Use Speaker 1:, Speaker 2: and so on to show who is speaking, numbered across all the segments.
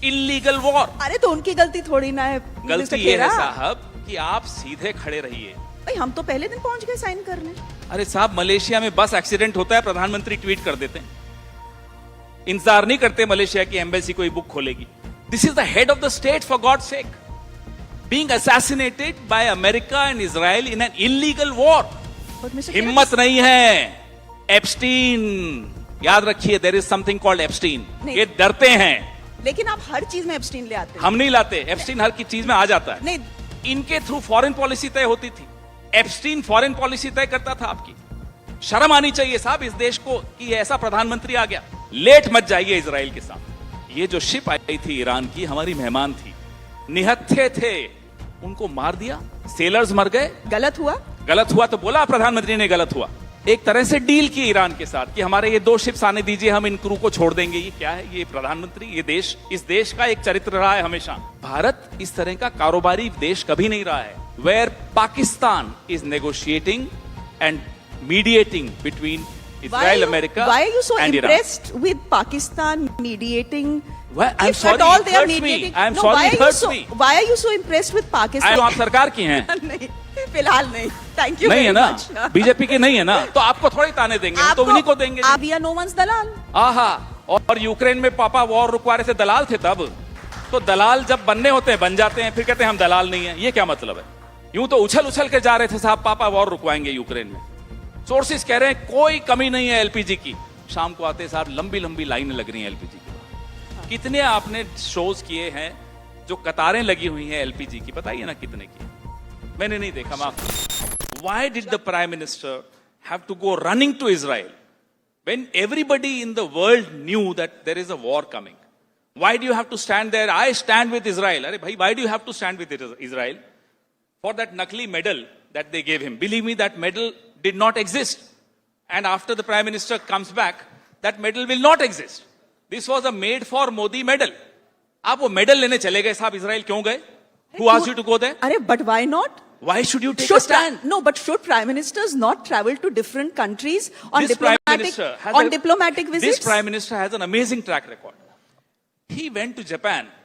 Speaker 1: Illegal war.
Speaker 2: अरे तो उनकी गलती थोड़ी ना है।
Speaker 1: गलती ये है साहब कि आप सीधे खड़े रहिए।
Speaker 2: भाई हम तो पहले दिन पहुंच गए साइन करने।
Speaker 1: अरे साहब, मलेशिया में बस एक्सीडेंट होता है, प्रधानमंत्री ट्वीट कर देते हैं, इंतजार नहीं करते मलेशिया की एम्बेसी कोई बुक खोलेगी। This is the head of the state, for God sake, being assassinated by America and Israel in an illegal war. हिम्मत नहीं है। एप्स्टीन, याद रखिए, there is something called Epstein. ये डरते हैं।
Speaker 2: लेकिन आप हर चीज में एप्स्टीन ले आते हैं।
Speaker 1: हम नहीं लाते, एप्स्टीन हर की चीज में आ जाता है।
Speaker 2: नहीं,
Speaker 1: इनके थ्रू फॉरेन पॉलिसी तय होती थी, एप्स्टीन फॉरेन पॉलिसी तय करता था आपकी। शर्म आनी चाहिए साहब इस देश को कि ऐसा प्रधानमंत्री आ गया। लेट मत जाइए इजराइल के साथ। ये जो शिप आई थी ईरान की, हमारी मेहमान थी, निहत्थे थे, उनको मार दिया, सेलर्स मर गए।
Speaker 2: गलत हुआ?
Speaker 1: गलत हुआ तो बोला प्रधानमंत्री ने गलत हुआ। एक तरह से डील की ईरान के साथ कि हमारे ये 2 शिप्स आने दीजिए, हम इन क्रू को छोड़ देंगे। ये क्या है? ये प्रधानमंत्री, ये देश, इस देश का एक चरित्र रहा है हमेशा। भारत इस तरह का कारोबारी देश कभी नहीं रहा है, where Pakistan is negotiating and mediating between Israel, America,
Speaker 2: why are you so
Speaker 1: and
Speaker 2: impressed with Pakistan mediating?
Speaker 1: Well, I'm
Speaker 2: If
Speaker 1: sorry,
Speaker 2: at all
Speaker 1: it
Speaker 2: they are
Speaker 1: hurts me.
Speaker 2: mediating.
Speaker 1: I'm
Speaker 2: No,
Speaker 1: sorry,
Speaker 2: why
Speaker 1: it
Speaker 2: are you
Speaker 1: hurts
Speaker 2: so?
Speaker 1: me.
Speaker 2: Why are you so impressed with Pakistan?
Speaker 1: आप सरकार की हैं।
Speaker 2: नहीं, फिलहाल नहीं। Thank you
Speaker 1: नहीं है
Speaker 2: very
Speaker 1: ना,
Speaker 2: much.
Speaker 1: बीजेपी के नहीं है ना, तो आपको थोड़ी ताने देंगे, हम तो उन्हीं को देंगे।
Speaker 2: आप या नो वंस दलाल।
Speaker 1: आहा, और यूक्रेन में पापा वॉर रुकवा रहे थे, दलाल थे तब। तो दलाल जब बनने होते हैं बन जाते हैं, फिर कहते हैं हम दलाल नहीं है। ये क्या मतलब है? यूं तो उछल उछल के जा रहे थे साहब, पापा वॉर रुकवाएंगे यूक्रेन में। सोर्सेस कह रहे हैं कोई कमी नहीं है एलपीजी की। शाम को आते साहब लंबी लंबी लाइनें लग रही हैं एलपीजी की। कितने आपने शोज किए हैं जो कतारें लगी हुई हैं एलपीजी की, बताइए ना कितने की? मैंने नहीं देखा। माफ। Why did the prime minister have to go running to Israel when everybody in the world knew that there is a war coming? Why do you have to stand there? I stand with Israel. अरे भाई, why do you have to stand with Israel for that nakli medal that they gave him? Believe me, that medal did not exist. And after the Prime Minister comes back, that medal will not exist. This was a made for Modi medal. आप वो medal लेने चले गए साहब Israel, क्यों गए? Who asked you to go there?
Speaker 2: अरे but why not?
Speaker 1: Why should you take a stand?
Speaker 2: No, but should prime ministers not travel to different countries on
Speaker 1: This prime minister has
Speaker 2: diplomatic visits?
Speaker 1: This prime minister has an amazing track record. He went to Japan.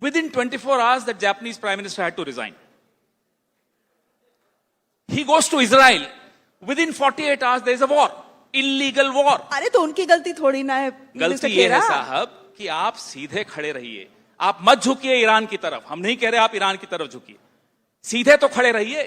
Speaker 1: Within 24 hours, the Japanese prime minister had to resign. He goes to Israel. Within 48 hours, there is a war. Illegal war.
Speaker 2: अरे तो उनकी गलती थोड़ी ना है।
Speaker 1: गलती ये है साहब कि आप सीधे खड़े रहिए। आप मत झुकिए ईरान की तरफ। हम नहीं कह रहे आप ईरान की तरफ झुकिए, सीधे तो खड़े रहिए।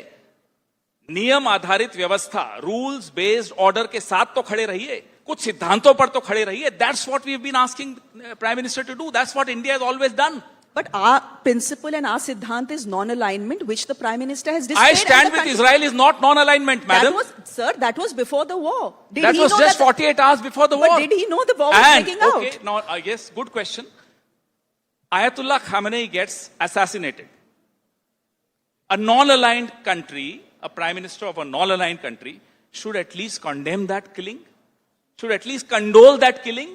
Speaker 1: नियम आधारित व्यवस्था, रूल्स बेस्ड ऑर्डर के साथ तो खड़े रहिए। कुछ सिद्धांतों पर तो खड़े रहिए। That's what we've been asking Prime Minister to do. That's what India has always done.
Speaker 2: But our principle and our siddhant is non-alignment, which the Prime Minister has displayed.
Speaker 1: I stand with Israel is not non-alignment, madam.
Speaker 2: That was before the war.
Speaker 1: That was just 48 hours before the war.
Speaker 2: But did he know the war was breaking out?
Speaker 1: Okay, now, yes, good question. Ayatollah Khamenei gets assassinated. A non-aligned country, a Prime Minister of a non-aligned country, should at least condemn that killing, should at least condole that killing.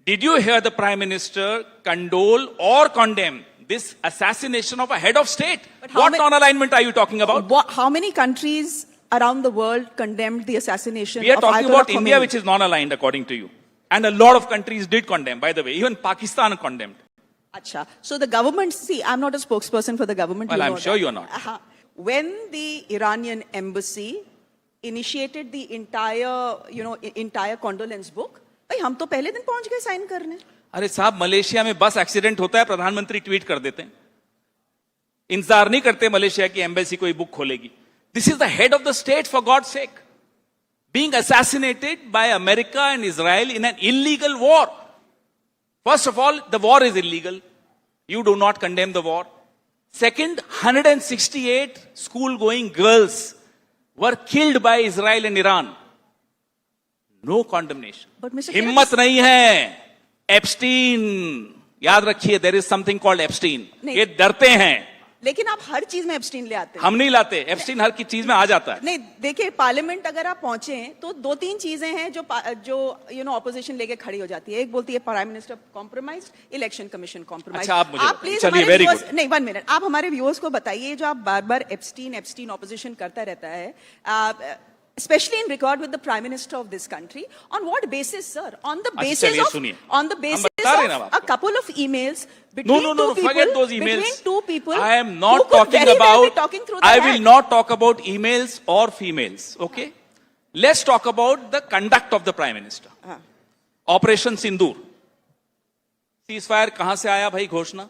Speaker 1: Did you hear the Prime Minister condole or condemn this assassination of a head of state? What non-alignment are you talking about?
Speaker 2: How many countries around the world condemned the assassination of
Speaker 1: We are talking
Speaker 2: Ayatollah
Speaker 1: about India, which is non-aligned according to you. And a lot of countries did condemn, by the way. Even Pakistan condemned.
Speaker 2: Acha. So the government, see, I'm not a spokesperson for the government.
Speaker 1: Well, I'm sure you're not.
Speaker 2: When the Iranian embassy initiated the entire condolence book, भाई हम तो पहले दिन पहुंच गए sign करने।
Speaker 1: अरे साहब, मलेशिया में बस एक्सीडेंट होता है, प्रधानमंत्री ट्वीट कर देते हैं, इंतजार नहीं करते मलेशिया की एम्बेसी कोई बुक खोलेगी। This is the head of the state, for God sake, being assassinated by America and Israel in an illegal war. First of all, the war is illegal. You do not condemn the war. Second, 168 school-going girls were killed by Israel and Iran. No condemnation.
Speaker 2: But Mr.
Speaker 1: हिम्मत नहीं है. Epstein, याद रखिए, there is something called Epstein. ये डरते हैं.
Speaker 2: लेकिन आप हर चीज में एप्स्टीन ले आते हैं।
Speaker 1: हम नहीं लाते, एप्स्टीन हर की चीज में आ जाता है।
Speaker 2: नहीं, देखिए, पार्लियामेंट अगर आप पहुंचे हैं तो 2-3 चीजें हैं जो ऑपोजिशन लेके खड़ी हो जाती है। एक बोलती है prime minister compromise, election commission compromise.
Speaker 1: अच्छा, आप मुझे
Speaker 2: प्लीज
Speaker 1: चलिए, वेरी गुड।
Speaker 2: नहीं, 1 मिनट, आप हमारे व्यूअर्स को बताइए, जो आप बार बार एप्स्टीन ऑपोजिशन करता रहता है, especially in regard with the Prime Minister of this country, on what basis, sir? On the basis
Speaker 1: बता रहे ना आप
Speaker 2: a couple of emails
Speaker 1: No,
Speaker 2: between
Speaker 1: no,
Speaker 2: two
Speaker 1: no,
Speaker 2: people,
Speaker 1: forget those emails.
Speaker 2: between two people.
Speaker 1: I am
Speaker 2: who
Speaker 1: not
Speaker 2: could
Speaker 1: talking
Speaker 2: very well be
Speaker 1: about,
Speaker 2: talking through their
Speaker 1: I will
Speaker 2: hat.
Speaker 1: not talk about emails or females, okay? Let's talk about the conduct of the Prime Minister. Operation Sindoor. Ceasefire कहां से आया भाई घोषणा?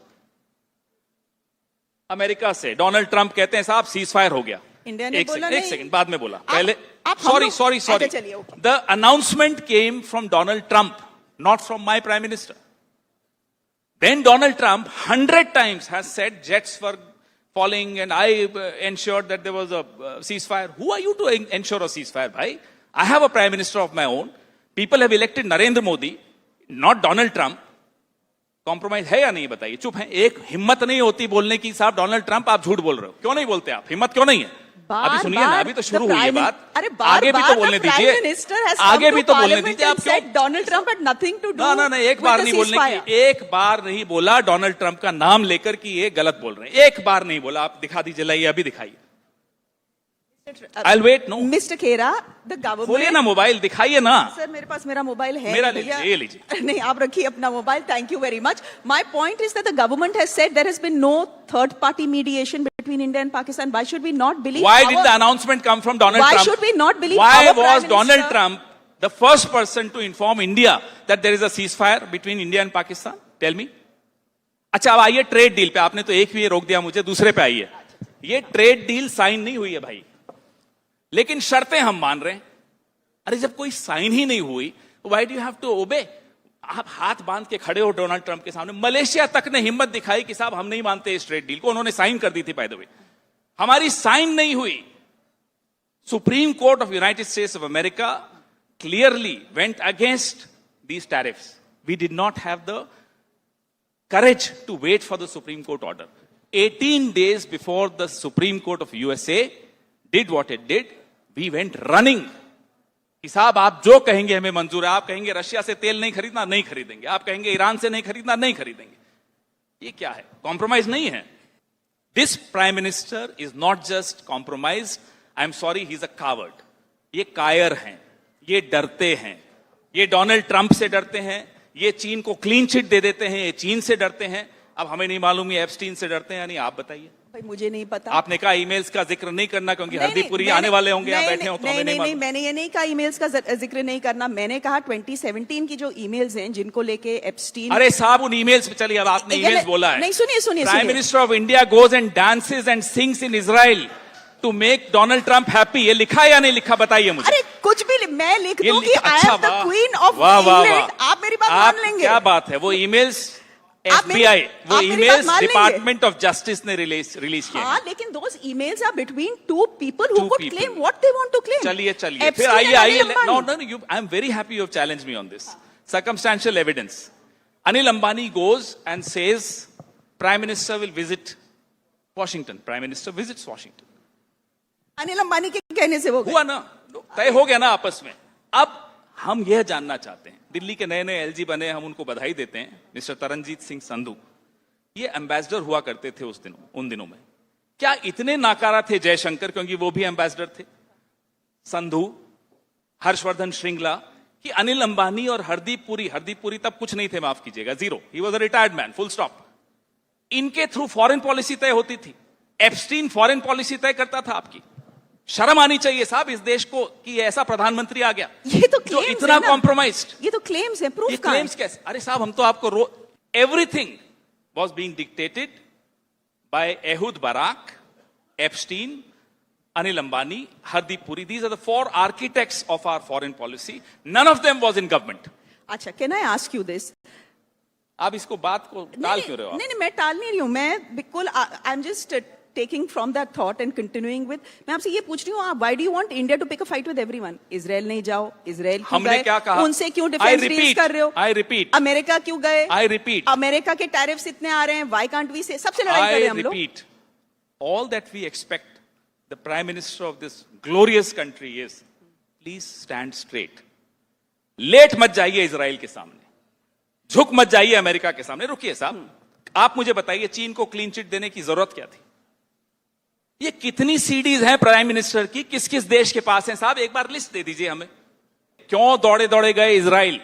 Speaker 1: America से। Donald Trump कहते हैं साहब ceasefire हो गया।
Speaker 2: इंडिया ने बोला
Speaker 1: एक
Speaker 2: नहीं।
Speaker 1: सेकंड बाद में बोला। पहले
Speaker 2: आप हम लोग-
Speaker 1: सॉरी
Speaker 2: अच्छा, चलिए, okay.
Speaker 1: The announcement came from Donald Trump, not from my prime minister. Then Donald Trump 100 times has said jets were falling and I ensured that there was a ceasefire. Who are you to ensure a ceasefire, bhai? I have a prime minister of my own. People have elected Narendra Modi, not Donald Trump. Compromise है या नहीं बताइए? चुप है। एक हिम्मत नहीं होती बोलने की साहब डोनाल्ड ट्रंप आप झूठ बोल रहे हो। क्यों नहीं बोलते आप? हिम्मत क्यों नहीं है? अभी सुनिए ना, अभी तो शुरू हुई है बात।
Speaker 2: अरे
Speaker 1: आगे भी तो बोलने दीजिए, आगे भी तो बोलने दीजिए। आप क्यों?
Speaker 2: Donald Trump had nothing to do.
Speaker 1: ना एक बार नहीं बोलने की, एक बार नहीं बोला डोनाल्ड ट्रंप का नाम लेकर कि ये गलत बोल रहे हैं। एक बार नहीं बोला। आप दिखा दीजिए, लाइए अभी दिखाइए। I'll wait, no.
Speaker 2: Mr. Khera, the government.
Speaker 1: खोलिए ना मोबाइल, दिखाइए ना।
Speaker 2: सर मेरे पास मेरा मोबाइल है।
Speaker 1: मेरा
Speaker 2: भैया।
Speaker 1: लीजिए, ये लीजिए।
Speaker 2: नहीं, आप रखिए अपना mobile. Thank you very much. My point is that the government has said there has been no third-party mediation between India and Pakistan. Why should we not believe?
Speaker 1: Why did the announcement come from Donald Trump?
Speaker 2: Why should we not believe?
Speaker 1: Why
Speaker 2: our Prime
Speaker 1: was Donald
Speaker 2: Minister?
Speaker 1: Trump the first person to inform India that there is a ceasefire between India and Pakistan? Tell me. अच्छा, अब आइए trade deal पे। आपने तो एक भी रोक दिया मुझे, दूसरे पे आइए। ये ट्रेड डील साइन नहीं हुई है भाई, लेकिन शर्तें हम मान रहे हैं। अरे जब कोई साइन ही नहीं हुई, why do you have to obey? आप हाथ बांध के खड़े हो डोनाल्ड ट्रंप के सामने। मलेशिया तक ने हिम्मत दिखाई कि साहब हम नहीं मानते इस ट्रेड डील को। उन्होंने साइन कर दी थी, बाय द वे। हमारी साइन नहीं हुई। Supreme Court of United States of America clearly went against these tariffs. We did not have the courage to wait for the Supreme Court order. 18 days before the Supreme Court of USA did what it did, we went running. कि साहब आप जो कहेंगे हमें मंजूर है। आप कहेंगे रशिया से तेल नहीं खरीदना, नहीं खरीदेंगे। आप कहेंगे ईरान से नहीं खरीदना, नहीं खरीदेंगे। ये क्या है? कॉम्प्रोमाइज नहीं है। This prime minister is not just compromise, I am sorry, he is a coward. ये कायर हैं, ये डरते हैं, ये डोनाल्ड ट्रंप से डरते हैं, ये चीन को क्लीन चिट दे देते हैं, ये चीन से डरते हैं। अब हमें नहीं मालूम ये एप्स्टीन से डरते हैं या नहीं, आप बताइए।
Speaker 2: भाई मुझे नहीं पता।
Speaker 1: आपने कहा ईमेल्स का जिक्र नहीं करना क्योंकि हरदीपुरी आने वाले होंगे, यहाँ बैठे हो तो हमें नहीं मालूम।
Speaker 2: मैंने ये नहीं कहा ईमेल्स का जिक्र नहीं करना। मैंने कहा 2017 की जो ईमेल्स हैं जिनको लेके एप्स्टीन।
Speaker 1: अरे साहब उन ईमेल्स पे चलिए, अब आपने ईमेल्स बोला है।
Speaker 2: नहीं, सुनिए।
Speaker 1: Prime minister of India goes and dances and sings in Israel to make Donald Trump happy. ये लिखा या नहीं लिखा बताइए मुझे।
Speaker 2: अरे कुछ भी मैं लिख दूं कि आई
Speaker 1: अच्छा,
Speaker 2: am the queen of England, आप मेरी बात मान लेंगे?
Speaker 1: क्या बात है? वो ईमेल्स FBI, वो ईमेल्स डिपार्टमेंट ऑफ जस्टिस ने रिलीज किए।
Speaker 2: हाँ, लेकिन those emails are between two people who could claim what they want to claim.
Speaker 1: चलिए फिर आइए। No you, I am very happy you have challenged me on this circumstantial evidence. Anil Ambani goes and says prime minister will visit Washington. Prime minister visits Washington.
Speaker 2: Anil Ambani के कहने से वो
Speaker 1: हुआ ना, तय हो गया ना आपस में। अब हम यह जानना चाहते हैं, दिल्ली के नए नए LG बने, हम उनको बधाई देते हैं, मिस्टर तरनजीत सिंह संधू। ये एम्बेसडर हुआ करते थे उन दिनों में। क्या इतने नाकारा थे जयशंकर, क्योंकि वो भी एम्बेसडर थे, संधू, हर्षवर्धन श्रृंगला, कि अनिल अंबानी और हरदीप पुरी तब कुछ नहीं थे, माफ कीजिएगा, zero, he was a retired man, full stop. इनके थ्रू फॉरेन पॉलिसी तय होती थी। एप्स्टीन फॉरेन पॉलिसी तय करता था आपकी। शर्म आनी चाहिए साहब इस देश को कि ऐसा प्रधानमंत्री आ गया।
Speaker 2: ये तो
Speaker 1: जो इतना कॉम्प्रोमाइज्ड।
Speaker 2: ये तो क्लेम्स है, प्रूफ कहां है?
Speaker 1: क्लेम्स कैसे? अरे साहब हम तो आपको everything was being dictated by Ehud Barak, Epstein, Anil Ambani, Hardeep Puri. These are the four architects of our foreign policy. None of them was in government.
Speaker 2: अच्छा, can I ask you this?
Speaker 1: आप इसको बात को टाल क्यों रहे हो?
Speaker 2: नहीं, मैं टाल नहीं रही हूँ। मैं बिल्कुल I am just taking from that thought and continuing with. मैं आपसे ये पूछ रही हूँ, why do you want India to pick a fight with everyone? Israel नहीं जाओ, इजराइल क्यों
Speaker 1: हमने
Speaker 2: गए?
Speaker 1: क्या कहा?
Speaker 2: उनसे क्यों डिफेंस डील्स कर रहे हो?
Speaker 1: I repeat.
Speaker 2: अमेरिका क्यों गए?
Speaker 1: I repeat.
Speaker 2: अमेरिका के टैरिफ्स इतने आ रहे हैं, व्हाई कांट वी से? सबसे लड़ाई कर रहे हैं हम लोग।
Speaker 1: I repeat. All that we expect the Prime Minister of this glorious country is, please stand straight. लेट मत जाइए इजराइल के सामने, झुक मत जाइए अमेरिका के सामने। रुकिए साहब, आप मुझे बताइए चीन को क्लीन चिट देने की जरूरत क्या थी? ये कितनी सीडीज हैं प्राइम मिनिस्टर की, किस किस देश के पास हैं? साहब एक बार लिस्ट दे दीजिए हमें। क्यों दौड़े दौड़े गए इजराइल?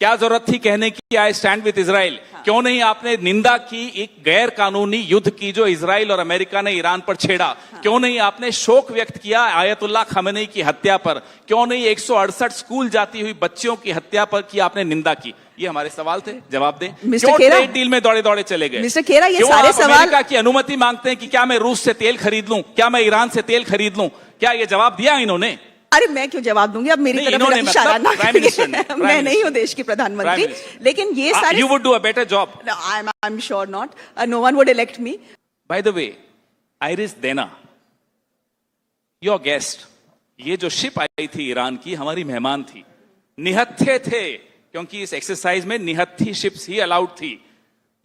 Speaker 1: क्या जरूरत थी कहने की आई स्टैंड विद इजराइल? क्यों नहीं आपने निंदा की एक गैर कानूनी युद्ध की जो इजराइल और अमेरिका ने ईरान पर छेड़ा? क्यों नहीं आपने शोक व्यक्त किया आयतुल्लाह खमेनी की हत्या पर? क्यों नहीं 168 स्कूल जाती हुई बच्चियों की हत्या पर की आपने निंदा की? ये हमारे सवाल थे, जवाब दें। क्यों ट्रेड डील में दौड़े दौड़े चले गए?
Speaker 2: मिस्टर खेरा, ये
Speaker 1: क्यों
Speaker 2: सारे
Speaker 1: आप
Speaker 2: सवाल
Speaker 1: अमेरिका की अनुमति मांगते हैं कि क्या मैं रूस से तेल खरीद लूं, क्या मैं ईरान से तेल खरीद लूं? क्या ये जवाब दिया इन्होंने?
Speaker 2: अरे मैं क्यों जवाब दूंगी? अब मेरी तरफ
Speaker 1: इन्होंने
Speaker 2: इशारा ना
Speaker 1: प्राइम
Speaker 2: करिए।
Speaker 1: मिनिस्टर
Speaker 2: मैं नहीं हूं देश की प्रधानमंत्री, लेकिन ये सारे
Speaker 1: you would do a better job.
Speaker 2: I am sure not, no one would elect me.
Speaker 1: By the way, Iris Dena, your guest, ये जो शिप आई थी ईरान की, हमारी मेहमान थी, निहत्थे थे, क्योंकि इस एक्सरसाइज में निहत्थी शिप्स ही अलाउड थी।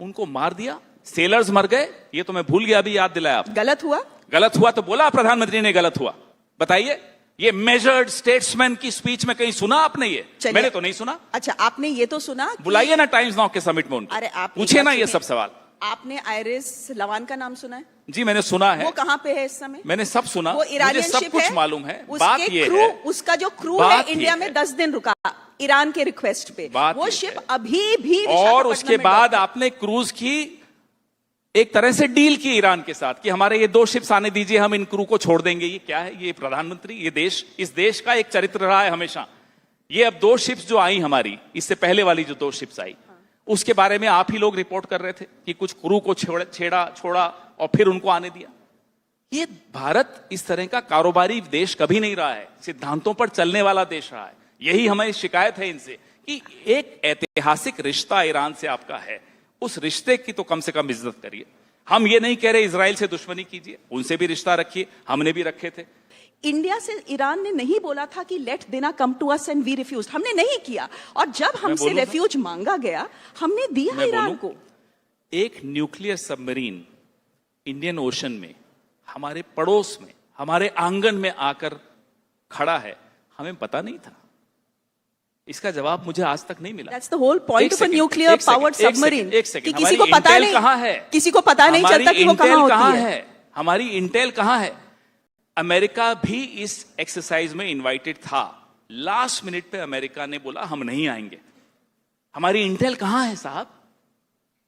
Speaker 1: उनको मार दिया, सेलर्स मर गए, ये तो मैं भूल गया, अभी याद दिलाया आप।
Speaker 2: गलत हुआ?
Speaker 1: गलत हुआ तो बोला प्रधानमंत्री ने गलत हुआ, बताइए। ये मेजर्ड स्टेट्समैन की स्पीच में कहीं सुना आपने? ये मैंने तो नहीं सुना।
Speaker 2: अच्छा, आपने ये तो सुना?
Speaker 1: बुलाइए ना टाइम्स नाउ के समिट में उनको,
Speaker 2: अरे आप
Speaker 1: पूछिए ना ये सब सवाल।
Speaker 2: आपने आइरिस लवान का नाम सुना है?
Speaker 1: जी मैंने सुना है।
Speaker 2: वो कहां पे है इस समय?
Speaker 1: मैंने सब सुना,
Speaker 2: वो
Speaker 1: मुझे सब कुछ मालूम है। बात ये है,
Speaker 2: उसका जो क्रू है इंडिया में 10 दिन रुका ईरान के रिक्वेस्ट पे। वो शिप अभी भी,
Speaker 1: और उसके बाद आपने क्रूज की एक तरह से डील की ईरान के साथ कि हमारे ये 2 शिप्स आने दीजिए, हम इन क्रू को छोड़ देंगे। ये क्या है? ये प्रधानमंत्री, ये देश, इस देश का एक चरित्र रहा है हमेशा। ये अब 2 शिप्स जो आई हमारी, इससे पहले वाली जो 2 शिप्स आई, उसके बारे में आप ही लोग रिपोर्ट कर रहे थे कि कुछ क्रू को छोड़ा और फिर उनको आने दिया। ये भारत इस तरह का कारोबारी देश कभी नहीं रहा है, सिद्धांतों पर चलने वाला देश रहा है। यही हमारी शिकायत है इनसे कि एक ऐतिहासिक रिश्ता ईरान से आपका है, उस रिश्ते की तो कम से कम इज्जत करिए। हम ये नहीं कह रहे इजराइल से दुश्मनी कीजिए, उनसे भी रिश्ता रखिए, हमने भी रखे थे।
Speaker 2: इंडिया से ईरान ने नहीं बोला था कि let Dena come to us and we refuse, हमने नहीं किया। और जब हमसे रेफ्यूज मांगा गया, हमने दिया ईरान को।
Speaker 1: एक न्यूक्लियर सबमरीन इंडियन ओशन में, हमारे पड़ोस में, हमारे आंगन में आकर खड़ा है, हमें पता नहीं था। इसका जवाब मुझे आज तक नहीं मिला।
Speaker 2: That's the whole point of a nuclear powered submarine।
Speaker 1: एक सेकंड,
Speaker 2: किसी को पता नहीं कहां है, किसी को पता नहीं चलता कि वो कहां है।
Speaker 1: हमारी इंटेल कहां है? अमेरिका भी इस एक्सरसाइज में इनवाइटेड था। लास्ट मिनट पे अमेरिका ने बोला हम नहीं आएंगे। हमारी इंटेल कहां है साहब?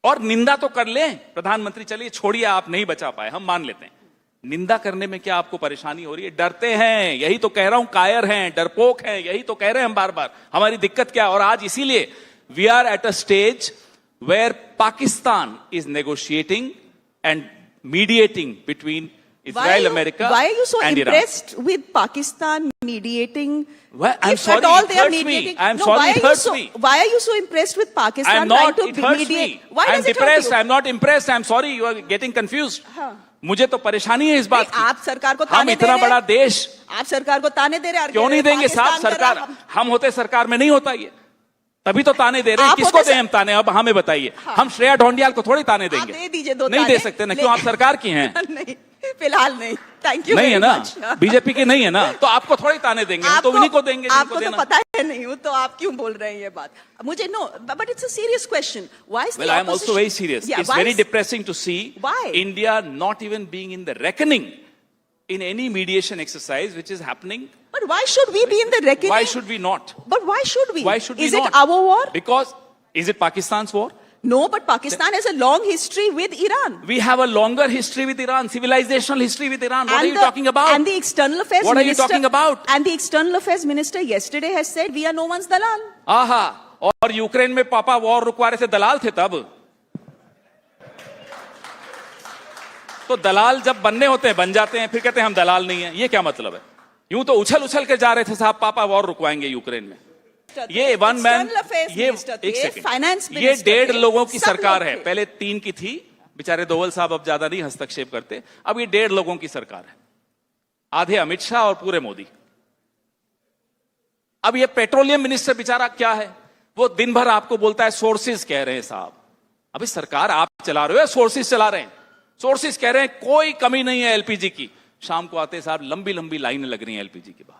Speaker 1: और निंदा तो कर लें प्रधानमंत्री, चलिए छोड़िए आप नहीं बचा पाए, हम मान लेते हैं। निंदा करने में क्या आपको परेशानी हो रही है? डरते हैं, यही तो कह रहा हूं, कायर हैं, डरपोक हैं, यही तो कह रहे हैं हम बार बार। हमारी दिक्कत क्या है? और आज इसीलिए we are at a stage where Pakistan is negotiating and mediating between Israel, America,
Speaker 2: why are you so
Speaker 1: and
Speaker 2: impressed with Pakistan mediating?
Speaker 1: Well, I'm
Speaker 2: If
Speaker 1: sorry,
Speaker 2: at all
Speaker 1: it
Speaker 2: they are
Speaker 1: hurts me.
Speaker 2: mediating.
Speaker 1: I'm
Speaker 2: No,
Speaker 1: sorry,
Speaker 2: why
Speaker 1: it
Speaker 2: are you
Speaker 1: hurts
Speaker 2: so?
Speaker 1: me.
Speaker 2: Why are you so impressed with Pakistan
Speaker 1: I'm not.
Speaker 2: trying to
Speaker 1: It hurts
Speaker 2: mediate?
Speaker 1: me.
Speaker 2: Why
Speaker 1: I'm
Speaker 2: does it hurt
Speaker 1: depressed.
Speaker 2: you?
Speaker 1: I'm not impressed. I'm sorry. You are getting confused. मुझे तो परेशानी है इस बात की।
Speaker 2: आप सरकार को
Speaker 1: हम
Speaker 2: ताने दे
Speaker 1: इतना
Speaker 2: रहे हैं।
Speaker 1: बड़ा देश,
Speaker 2: आप सरकार को ताने दे रहे हैं।
Speaker 1: क्यों नहीं देंगे साहब? सरकार, हम होते सरकार में नहीं होता ये, तभी तो ताने दे रहे हैं। किसको दें हम ताने? अब हमें बताइए। हम श्रेया ढोंडियाल को थोड़ी ताने देंगे?
Speaker 2: दे दीजिए 2
Speaker 1: नहीं दे सकते ना, क्यों? आप सरकार की हैं।
Speaker 2: नहीं, फिलहाल नहीं। Thank you.
Speaker 1: नहीं है ना, बीजेपी की नहीं है ना, तो आपको थोड़ी ताने देंगे, तो इन्हीं को देंगे।
Speaker 2: आपको तो पता है नहीं हूं, तो आप क्यों बोल रहे हैं ये बात? मुझे no, but it's a serious question. Why is
Speaker 1: Well, I am also very serious. It's very depressing to see India not even being in the reckoning in any mediation exercise which is happening.
Speaker 2: But why should we be in the reckoning?
Speaker 1: Why should we not?
Speaker 2: But why should we?
Speaker 1: Why should we
Speaker 2: not? Is it our war?
Speaker 1: Because is it Pakistan's war?
Speaker 2: No, but Pakistan has a long history with Iran.
Speaker 1: We have a longer history with Iran, civilizational history with Iran. What are you talking about?
Speaker 2: And the external affairs
Speaker 1: What are you
Speaker 2: minister,
Speaker 1: talking about?
Speaker 2: And the external affairs minister yesterday has said we are no one's dalal.
Speaker 1: आहा, और Ukraine में पापा war रुकवा रहे थे, दलाल थे तब। तो दलाल जब बनने होते हैं, बन जाते हैं, फिर कहते हैं हम दलाल नहीं है। ये क्या मतलब है? यूं तो उछल उछल के जा रहे थे साहब, पापा वॉर रुकवाएंगे यूक्रेन में। ये वन मैन, ये एक सेकंड, ये 1.5 लोगों की सरकार है। पहले 3 की थी, बेचारे दोवल साहब अब ज्यादा नहीं हस्तक्षेप करते। अब ये 1.5 लोगों की सरकार है, आधे अमित शाह और पूरे मोदी। अब ये पेट्रोलियम मिनिस्टर बेचारा क्या है, वो दिन भर आपको बोलता है सोर्सेज कह रहे हैं साहब। अभी सरकार आप चला रहे हो, सोर्सेज चला रहे हैं। सोर्सेज कह रहे हैं कोई कमी नहीं है एलपीजी की। शाम को आते साहब लंबी लंबी लाइनें लग रही हैं एलपीजी के बाद।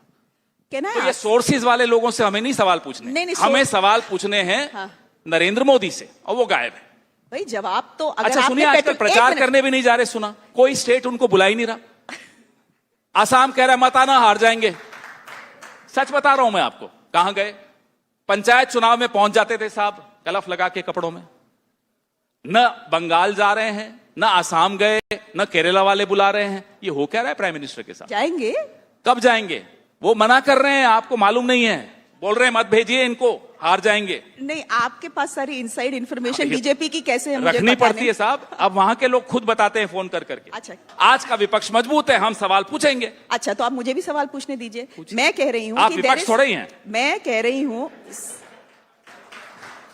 Speaker 1: तो ये सोर्सेज वाले लोगों से हमें नहीं सवाल पूछने, नहीं, हमें सवाल पूछने हैं नरेंद्र मोदी से, और वो गायब है।
Speaker 2: भाई जवाब तो अगर
Speaker 1: अच्छा सुनिए, आजकल प्रचार करने भी नहीं जा रहे, सुना कोई स्टेट उनको बुला ही नहीं रहा। आसाम कह रहा है मत आना, हार जाएंगे। सच बता रहा हूं मैं आपको। कहां गए? पंचायत चुनाव में पहुंच जाते थे साहब कलफ लगा के कपड़ों में। न बंगाल जा रहे हैं, न आसाम गए, न केरला वाले बुला रहे हैं। ये हो क्या रहा है प्राइम मिनिस्टर के साथ?
Speaker 2: जाएंगे,
Speaker 1: कब जाएंगे? वो मना कर रहे हैं, आपको मालूम नहीं है, बोल रहे हैं मत भेजिए इनको, हार जाएंगे।
Speaker 2: नहीं, आपके पास सारी इनसाइड इन्फॉर्मेशन बीजेपी की कैसे है मुझे
Speaker 1: रखनी
Speaker 2: पता
Speaker 1: पड़ती
Speaker 2: नहीं।
Speaker 1: है साहब, अब वहां के लोग खुद बताते हैं फोन कर करके।
Speaker 2: अच्छा,
Speaker 1: आज का विपक्ष मजबूत है, हम सवाल पूछेंगे।
Speaker 2: अच्छा, तो आप मुझे भी सवाल पूछने दीजिए। मैं कह रही हूँ
Speaker 1: आप
Speaker 2: कि
Speaker 1: विपक्ष थोड़े ही हैं।
Speaker 2: मैं कह रही हूँ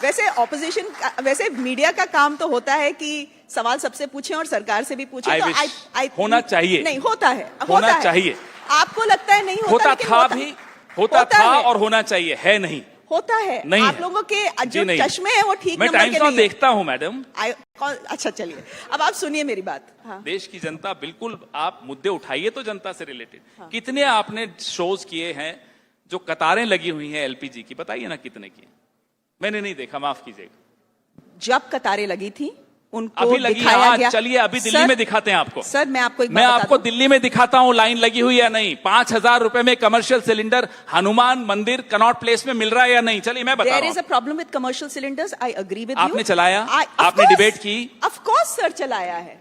Speaker 2: वैसे ऑपोजिशन, वैसे मीडिया का काम तो होता है कि सवाल सबसे पूछें और सरकार से भी पूछें।
Speaker 1: I
Speaker 2: तो
Speaker 1: wish होना चाहिए।
Speaker 2: नहीं होता है,
Speaker 1: होना
Speaker 2: है।
Speaker 1: चाहिए।
Speaker 2: आपको लगता है नहीं होता,
Speaker 1: होता
Speaker 2: लेकिन
Speaker 1: था भी, होता था
Speaker 2: है।
Speaker 1: और होना चाहिए, है नहीं?
Speaker 2: होता है।
Speaker 1: नहीं
Speaker 2: आप
Speaker 1: है।
Speaker 2: लोगों के
Speaker 1: जी
Speaker 2: जो
Speaker 1: नहीं।
Speaker 2: चश्मे हैं वो ठीक
Speaker 1: मैं
Speaker 2: नंबर
Speaker 1: टाइम्स
Speaker 2: के
Speaker 1: ऑफ
Speaker 2: नहीं है।
Speaker 1: देखता हूं मैडम।
Speaker 2: अच्छा चलिए, अब आप सुनिए मेरी बात। हाँ।
Speaker 1: देश की जनता, बिल्कुल आप मुद्दे उठाइए तो जनता से रिलेटेड। कितने आपने शोज किए हैं जो कतारें लगी हुई हैं एलपीजी की, बताइए ना कितने किए? मैंने नहीं देखा, माफ कीजिएगा।
Speaker 2: जब कतारें लगी थी उनको
Speaker 1: अभी लगी है
Speaker 2: दिखाया
Speaker 1: आज,
Speaker 2: गया।
Speaker 1: चलिए अभी दिल्ली में दिखाते हैं आपको।
Speaker 2: सर मैं आपको एक
Speaker 1: मैं
Speaker 2: बात बता
Speaker 1: आपको
Speaker 2: दूं।
Speaker 1: दिल्ली में दिखाता हूं लाइन लगी हुई या नहीं। 5,000 रुपए में कमर्शियल सिलेंडर हनुमान मंदिर कनॉट प्लेस में मिल रहा है या नहीं? चलिए मैं बता
Speaker 2: There
Speaker 1: रहा
Speaker 2: is a
Speaker 1: हूं।
Speaker 2: problem with commercial cylinders. I agree with you.
Speaker 1: आपने चलाया?
Speaker 2: Of
Speaker 1: आपने
Speaker 2: course.
Speaker 1: डिबेट की?
Speaker 2: Of course, सर चलाया है।